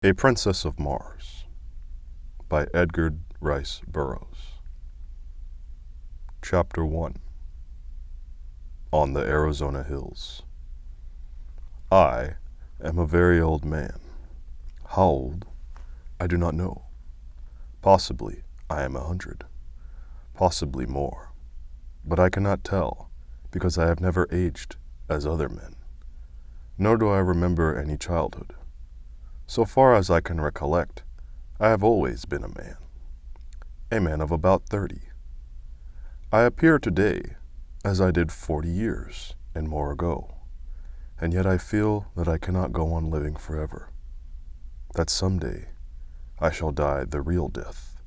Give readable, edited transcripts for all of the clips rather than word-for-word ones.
A Princess of Mars by Edgar Rice Burroughs. Chapter 1. On the Arizona Hills. I am a very old man. How old? I do not know. Possibly I am 100. Possibly more. But I cannot tell, because I have never aged as other men. Nor do I remember any childhood. So far as I can recollect, I have always been a man of about 30. I appear today as I did 40 years and more ago, and yet I feel that I cannot go on living forever, that someday I shall die the real death,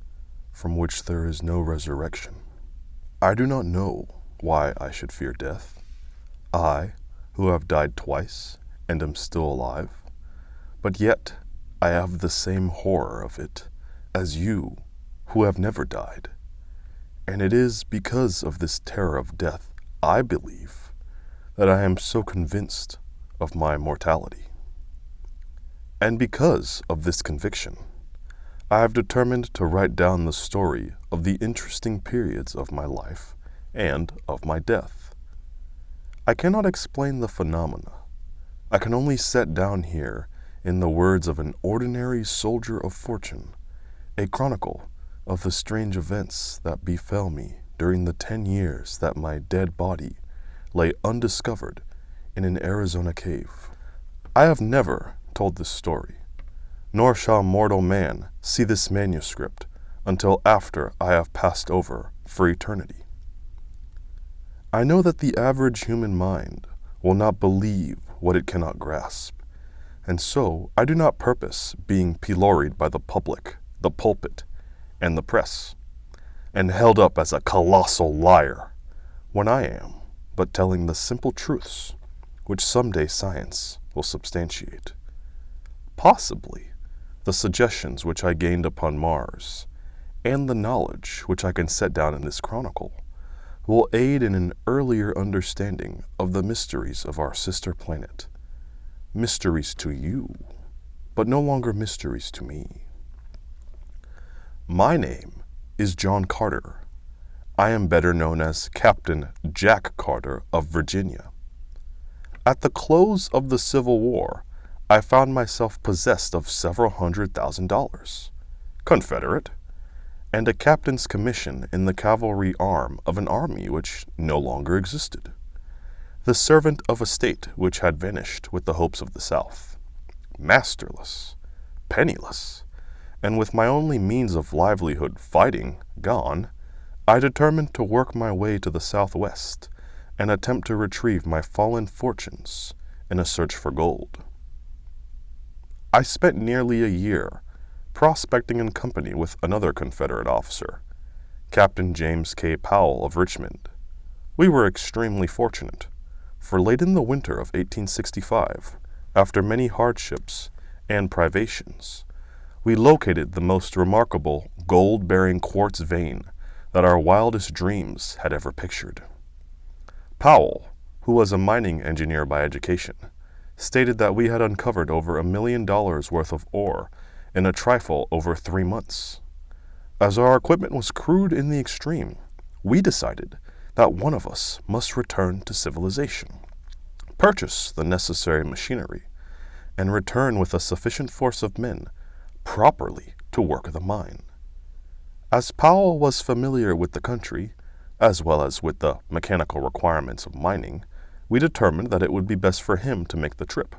from which there is no resurrection. I do not know why I should fear death, I who have died twice and am still alive. But yet I have the same horror of it as you who have never died. And it is because of this terror of death, I believe, that I am so convinced of my mortality. And because of this conviction, I have determined to write down the story of the interesting periods of my life and of my death. I cannot explain the phenomena. I can only set down here, in the words of an ordinary soldier of fortune, a chronicle of the strange events that befell me during the 10 years that my dead body lay undiscovered in an Arizona cave. I have never told this story, nor shall mortal man see this manuscript until after I have passed over for eternity. I know that the average human mind will not believe what it cannot grasp, and so I do not purpose being pilloried by the public, the pulpit, and the press, and held up as a colossal liar, when I am but telling the simple truths which someday science will substantiate. Possibly the suggestions which I gained upon Mars, and the knowledge which I can set down in this chronicle, will aid in an earlier understanding of the mysteries of our sister planet. Mysteries to you, but no longer mysteries to me. My name is John Carter. I am better known as Captain Jack Carter of Virginia. At the close of the Civil War, I found myself possessed of several $100,000, Confederate, and a captain's commission in the cavalry arm of an army which no longer existed, the servant of a state which had vanished with the hopes of the South, masterless, penniless, and with my only means of livelihood, fighting, gone, I determined to work my way to the Southwest and attempt to retrieve my fallen fortunes in a search for gold. I spent nearly a year prospecting in company with another Confederate officer, Captain James K. Powell of Richmond. We were extremely fortunate, for late in the winter of 1865, after many hardships and privations, we located the most remarkable gold-bearing quartz vein that our wildest dreams had ever pictured. Powell, who was a mining engineer by education, stated that we had uncovered over $1 million worth of ore in a trifle over 3 months. As our equipment was crude in the extreme, we decided that one of us must return to civilization, purchase the necessary machinery, and return with a sufficient force of men properly to work the mine. As Powell was familiar with the country, as well as with the mechanical requirements of mining, we determined that it would be best for him to make the trip.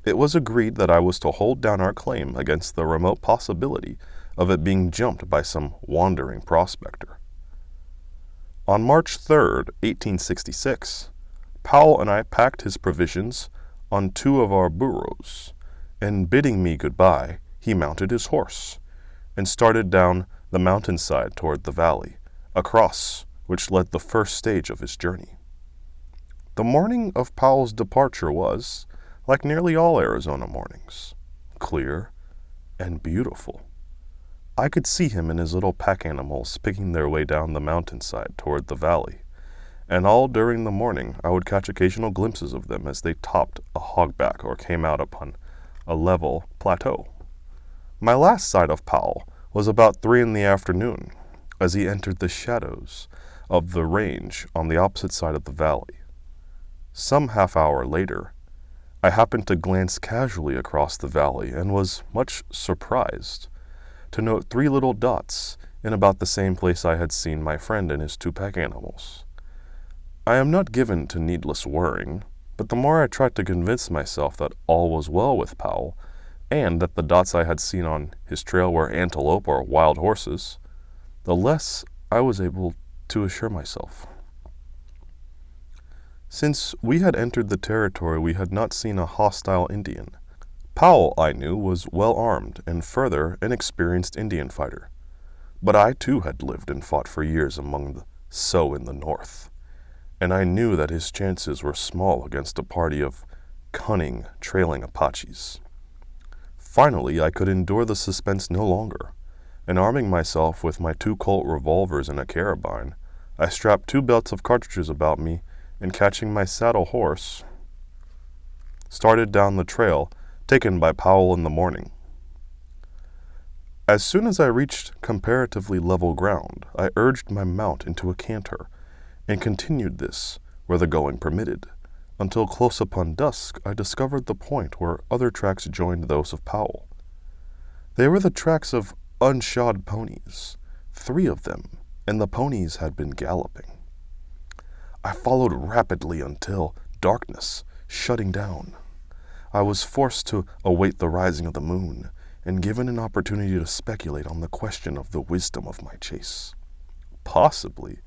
It was agreed that I was to hold down our claim against the remote possibility of it being jumped by some wandering prospector. On March 3rd, 1866, Powell and I packed his provisions on 2 of our burros, and bidding me goodbye, he mounted his horse and started down the mountainside toward the valley, across which led the first stage of his journey. The morning of Powell's departure was, like nearly all Arizona mornings, clear and beautiful. I could see him and his little pack animals picking their way down the mountainside toward the valley, and all during the morning I would catch occasional glimpses of them as they topped a hogback or came out upon a level plateau. My last sight of Powell was about 3 in the afternoon, as he entered the shadows of the range on the opposite side of the valley. Some half-hour later, I happened to glance casually across the valley and was much surprised to note 3 little dots in about the same place I had seen my friend and his 2 pack animals. I am not given to needless worrying, but the more I tried to convince myself that all was well with Powell, and that the dots I had seen on his trail were antelope or wild horses, the less I was able to assure myself. Since we had entered the territory, we had not seen a hostile Indian. Powell, I knew, was well armed and further an experienced Indian fighter. But I too had lived and fought for years among the Sioux in the north, and I knew that his chances were small against a party of cunning, trailing Apaches. Finally, I could endure the suspense no longer, and arming myself with my 2 Colt revolvers and a carabine, I strapped 2 belts of cartridges about me and, catching my saddle horse, started down the trail taken by Powell in the morning. As soon as I reached comparatively level ground, I urged my mount into a canter, and continued this where the going permitted, until close upon dusk I discovered the point where other tracks joined those of Powell. They were the tracks of unshod ponies, 3 of them, and the ponies had been galloping. I followed rapidly until darkness shutting down. I was forced to await the rising of the moon, and given an opportunity to speculate on the question of the wisdom of my chase. Possibly,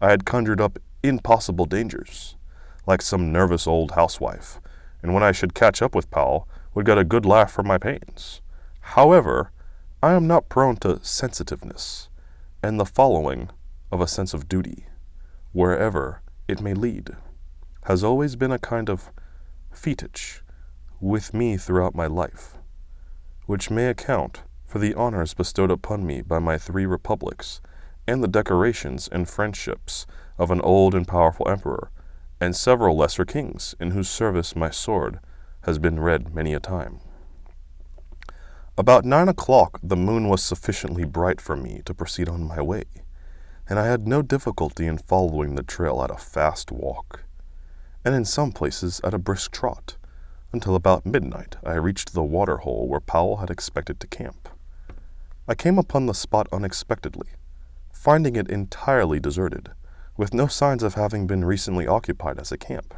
I had conjured up impossible dangers, like some nervous old housewife, and when I should catch up with Powell, would get a good laugh for my pains. However, I am not prone to sensitiveness, and the following of a sense of duty, wherever it may lead, has always been a kind of fetish with me throughout my life, which may account for the honors bestowed upon me by my 3 republics, and the decorations and friendships of an old and powerful emperor, and several lesser kings, in whose service my sword has been read many a time. About 9 o'clock the moon was sufficiently bright for me to proceed on my way, and I had no difficulty in following the trail at a fast walk, and in some places at a brisk trot, until about midnight I reached the water hole where Powell had expected to camp. I came upon the spot unexpectedly, finding it entirely deserted, with no signs of having been recently occupied as a camp.